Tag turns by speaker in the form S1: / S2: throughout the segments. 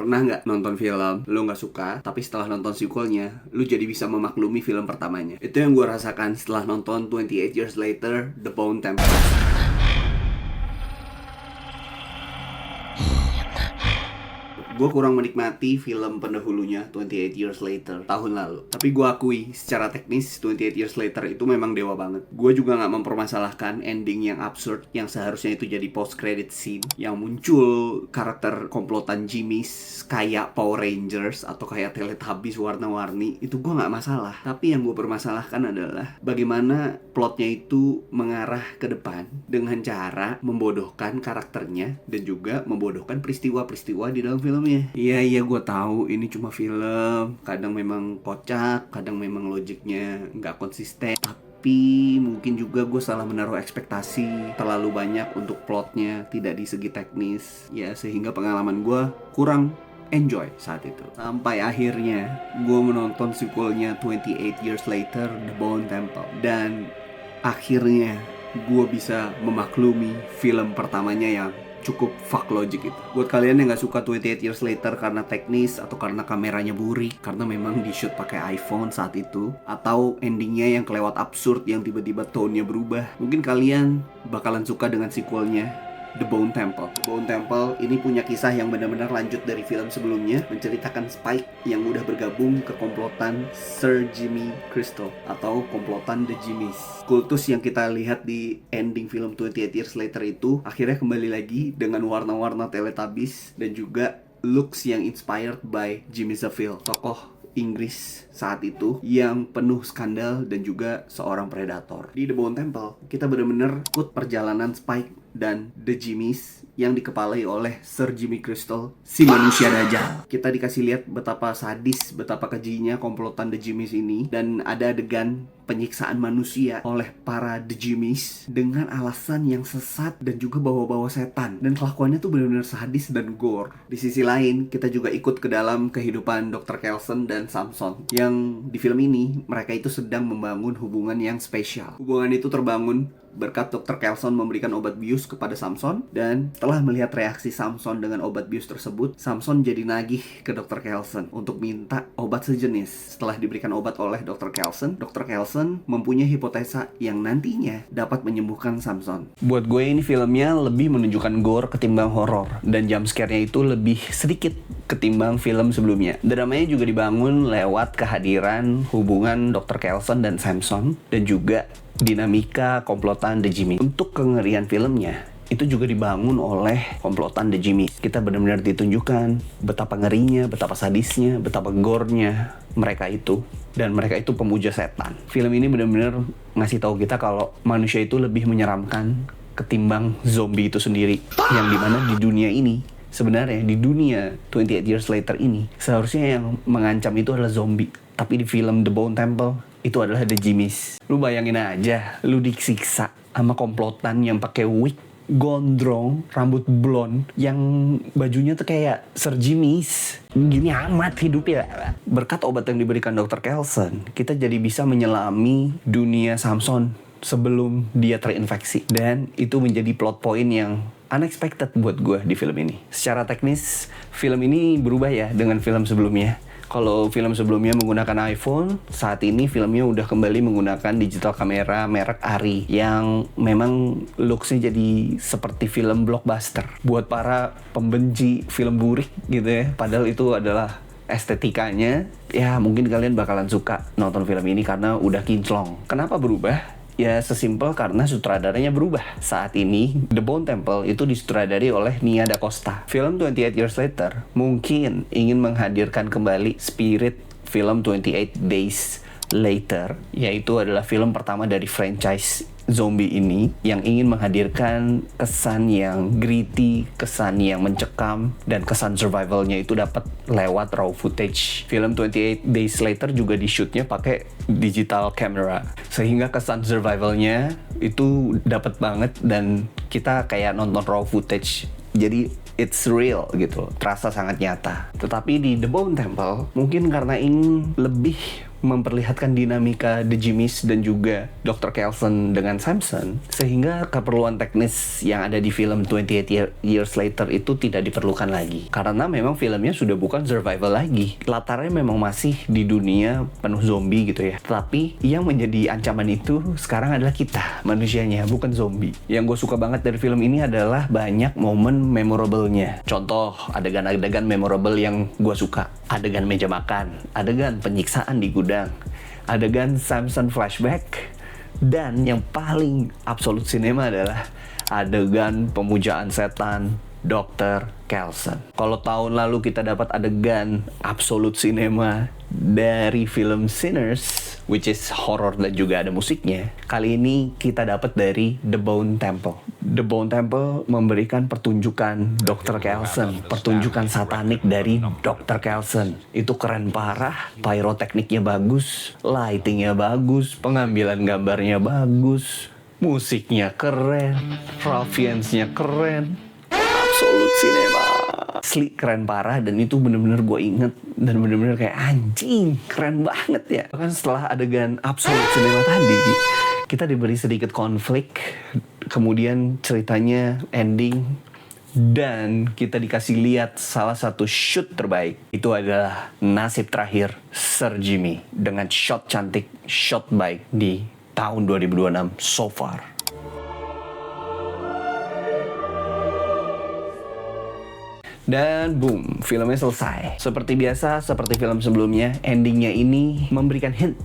S1: Pernah nggak nonton film, lu nggak suka, tapi setelah nonton sequelnya, lu jadi bisa memaklumi film pertamanya? Itu yang gue rasakan setelah nonton 28 Years Later, The Bone Temple. Gue kurang menikmati film pendahulunya 28 Years Later tahun lalu. Tapi gue akui, secara teknis 28 Years Later itu memang dewa banget. Gue juga gak mempermasalahkan ending yang absurd, yang seharusnya itu jadi post credit scene, yang muncul karakter komplotan Jimmy's kayak Power Rangers atau kayak Teletubbies warna-warni. Itu gue gak masalah. Tapi yang gue permasalahkan adalah bagaimana plotnya itu mengarah ke depan dengan cara membodohkan karakternya dan juga membodohkan peristiwa-peristiwa di dalam filmnya. Iya gue tahu ini cuma film, kadang memang kocak, kadang memang logiknya nggak konsisten. Tapi mungkin juga gue salah menaruh ekspektasi terlalu banyak untuk plotnya, tidak di segi teknis. Ya sehingga pengalaman gue kurang enjoy saat itu. Sampai akhirnya gue menonton sequelnya 28 Years Later, The Bone Temple. Dan akhirnya gue bisa memaklumi film pertamanya yang cukup fuck logic itu. Buat kalian yang gak suka 28 Years Later karena teknis atau karena kameranya burik, karena memang di shoot pakai iPhone saat itu, atau endingnya yang kelewat absurd yang tiba-tiba tone-nya berubah, mungkin kalian bakalan suka dengan sequelnya, The Bone Temple. The Bone Temple ini punya kisah yang benar-benar lanjut dari film sebelumnya, menceritakan Spike yang udah bergabung ke komplotan Sir Jimmy Crystal atau komplotan The Jimmys. Kultus yang kita lihat di ending film 28 Years Later itu akhirnya kembali lagi dengan warna-warna Teletubbies dan juga looks yang inspired by Jimmy Savile, tokoh Inggris saat itu yang penuh skandal dan juga seorang predator. Di The Bone Temple, kita benar-benar ikut perjalanan Spike dan The Jimmys yang dikepalai oleh Sir Jimmy Crystal, si manusia dajjal. Kita dikasih lihat betapa sadis, betapa kejinya komplotan The Jimmys ini, dan ada adegan penyiksaan manusia oleh para The Jimmys dengan alasan yang sesat dan juga bawa-bawa setan. Dan kelakuannya tuh benar-benar sadis dan gore. Di sisi lain, kita juga ikut ke dalam kehidupan Dr. Kelson dan Samson, yang di film ini mereka itu sedang membangun hubungan yang spesial. Hubungan itu terbangun berkat Dr. Kelson memberikan obat bius kepada Samson, dan setelah melihat reaksi Samson dengan obat bius tersebut, Samson jadi nagih ke Dr. Kelson untuk minta obat sejenis. Setelah diberikan obat oleh Dr. Kelson mempunyai hipotesa yang nantinya dapat menyembuhkan Samson. Buat gue ini filmnya lebih menunjukkan gore ketimbang horor, dan jump scare-nya itu lebih sedikit ketimbang film sebelumnya. Dramanya juga dibangun lewat kehadiran hubungan Dr. Kelson dan Samson, dan juga dinamika komplotan The Jimmy. Untuk kengerian filmnya itu juga dibangun oleh komplotan The Jimmy. Kita benar-benar ditunjukkan betapa ngerinya, betapa sadisnya, betapa gore-nya mereka itu, dan mereka itu pemuja setan. Film ini benar-benar ngasih tahu kita kalau manusia itu lebih menyeramkan ketimbang zombie itu sendiri. Yang dimana di dunia ini, sebenarnya di dunia 28 Years Later ini, seharusnya yang mengancam itu adalah zombie. Tapi di film The Bone Temple itu adalah The Jimmys. Lu bayangin aja, lu disiksa sama komplotan yang pakai wig, gondrong, rambut blonde, yang bajunya tuh kayak Sir Jimmys. Gini amat hidupnya. Berkat obat yang diberikan Dr. Kelson, kita jadi bisa menyelami dunia Samson sebelum dia terinfeksi. Dan itu menjadi plot point yang unexpected buat gue di film ini. Secara teknis, film ini berubah ya dengan film sebelumnya. Kalau film sebelumnya menggunakan iPhone, saat ini filmnya udah kembali menggunakan digital kamera merek Arri yang memang looksnya jadi seperti film blockbuster. Buat para pembenci film burik gitu ya, padahal itu adalah estetikanya, ya mungkin kalian bakalan suka nonton film ini karena udah kinclong. Kenapa berubah? Ya sesimpel karena sutradaranya berubah. Saat ini The Bone Temple itu disutradari oleh Nia Da Costa. Film 28 Years Later mungkin ingin menghadirkan kembali spirit film 28 Days Later, yaitu adalah film pertama dari franchise zombie ini yang ingin menghadirkan kesan yang gritty, kesan yang mencekam, dan kesan survivalnya itu dapat lewat raw footage. Film 28 Days Later juga di shootnya pakai digital camera, sehingga kesan survivalnya itu dapat banget dan kita kayak nonton raw footage. Jadi it's real gitu, terasa sangat nyata. Tetapi di The Bone Temple mungkin karena ingin lebih memperlihatkan dinamika The Jimmies dan juga Dr. Kelson dengan Samson, sehingga keperluan teknis yang ada di film 28 Years Later itu tidak diperlukan lagi. Karena memang filmnya sudah bukan survival lagi. Latarnya memang masih di dunia penuh zombie gitu ya. Tapi yang menjadi ancaman itu sekarang adalah kita, manusianya, bukan zombie. Yang gue suka banget dari film ini adalah banyak momen memorable-nya. Contoh, adegan-adegan memorable yang gue suka. Adegan meja makan, adegan penyiksaan di gudang, adegan Samson flashback, dan yang paling absolut sinema adalah adegan pemujaan setan Dr. Kelson. Kalau tahun lalu kita dapat adegan absolut sinema dari film Sinners, which is horror dan juga ada musiknya, kali ini kita dapat dari The Bone Temple. The Bone Temple memberikan pertunjukan Dr. Kelson, pertunjukan satanik dari Dr. Kelson. Itu keren parah, pyrotekniknya bagus, lightingnya bagus, pengambilan gambarnya bagus, musiknya keren, ruffiansnya keren, absolut cinema. Asli keren parah, dan itu bener-bener gue inget dan bener-bener kayak anjing, keren banget ya. Bahkan setelah adegan absolut cinema tadi, kita diberi sedikit konflik, kemudian ceritanya ending, dan kita dikasih lihat salah satu shoot terbaik. Itu adalah nasib terakhir Sir Jimmy dengan shot cantik, shot baik di tahun 2026 so far. Dan boom, filmnya selesai. Seperti biasa, seperti film sebelumnya, endingnya ini memberikan hint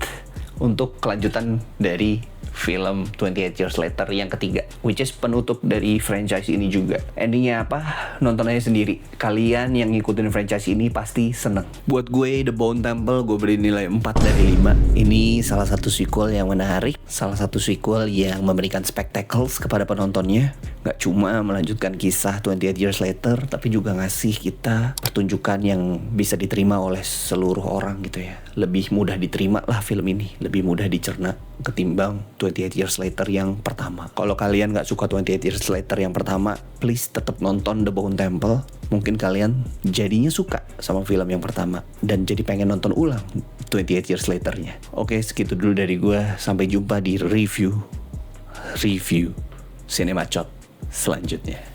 S1: untuk kelanjutan dari film 28 Years Later yang ketiga, which is penutup dari franchise ini juga. Endingnya apa? Nonton aja sendiri. Kalian yang ngikutin franchise ini pasti seneng. Buat gue, The Bone Temple gue beri nilai 4 dari 5. Ini salah satu sequel yang menarik, salah satu sequel yang memberikan spectacles kepada penontonnya. Gak cuma melanjutkan kisah 28 Years Later, tapi juga ngasih kita pertunjukan yang bisa diterima oleh seluruh orang gitu ya. Lebih mudah diterima lah film ini, lebih mudah dicerna ketimbang 28 Years Later yang pertama. Kalau kalian gak suka 28 Years Later yang pertama, please tetap nonton The Bone Temple. Mungkin kalian jadinya suka sama film yang pertama dan jadi pengen nonton ulang 28 Years Later-nya. Oke, segitu dulu dari gue. Sampai jumpa di review Cinema Chot selanjutnya.